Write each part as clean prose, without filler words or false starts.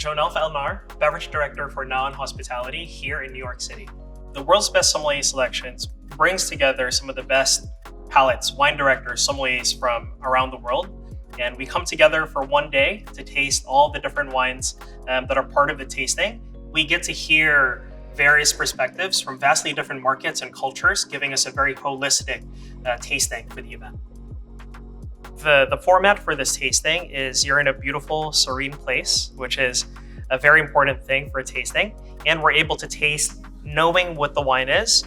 Jhonel Faelner, Beverage Director for Now Hospitality here in New York City. The World's Best Sommelier Selections brings together some of the best palates, wine directors, sommeliers from around the world. And we come together for one day to taste all the different wines that are part of the tasting. We get to hear various perspectives from vastly different markets and cultures, giving us a very holistic tasting for the event. The format for this tasting is you're in a beautiful, serene place, which is a very important thing for a tasting. And we're able to taste knowing what the wine is,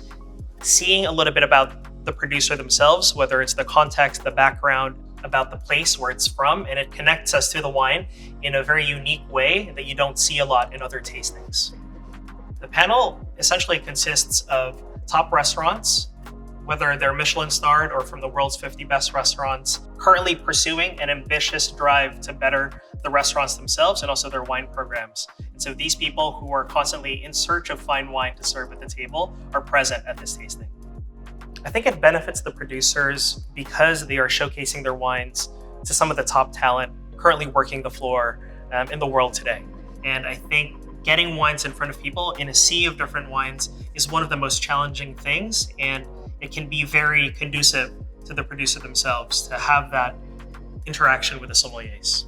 seeing a little bit about the producer themselves, whether it's the context, the background, about the place where it's from, and it connects us to the wine in a very unique way that you don't see a lot in other tastings. The panel essentially consists of top restaurants, whether they're Michelin starred or from the world's 50 best restaurants, currently pursuing an ambitious drive to better the restaurants themselves and also their wine programs. And so these people who are constantly in search of fine wine to serve at the table are present at this tasting. I think it benefits the producers because they are showcasing their wines to some of the top talent currently working the floor in the world today. And I think getting wines in front of people in a sea of different wines is one of the most challenging things, and it can be very conducive to the producer themselves to have that interaction with the sommeliers.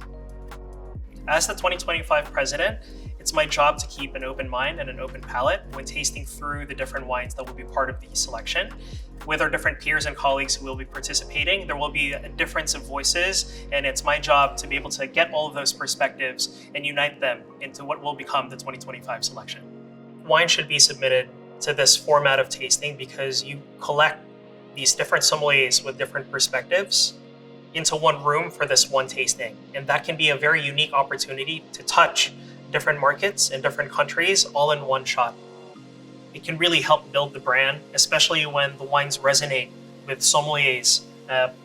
As the 2025 president, it's my job to keep an open mind and an open palate when tasting through the different wines that will be part of the selection. With our different peers and colleagues who will be participating, there will be a difference of voices, and it's my job to be able to get all of those perspectives and unite them into what will become the 2025 selection. Wine should be submitted to this format of tasting because you collect these different sommeliers with different perspectives into one room for this one tasting. And that can be a very unique opportunity to touch different markets and different countries all in one shot. It can really help build the brand, especially when the wines resonate with sommeliers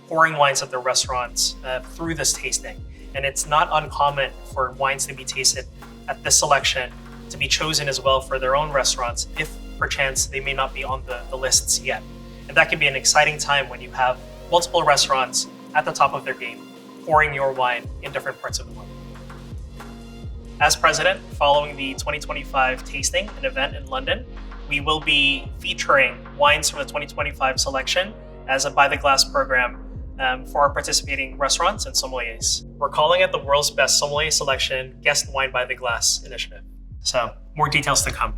pouring wines at their restaurants through this tasting. And it's not uncommon for wines to be tasted at this selection to be chosen as well for their own restaurants if perchance they may not be on the lists yet. And that can be an exciting time when you have multiple restaurants at the top of their game pouring your wine in different parts of the world. As president, following the 2025 tasting, an event in London, we will be featuring wines from the 2025 selection as a By the Glass program for our participating restaurants and sommeliers. We're calling it the World's Best Sommelier Selection Guest Wine by the Glass initiative. So more details to come.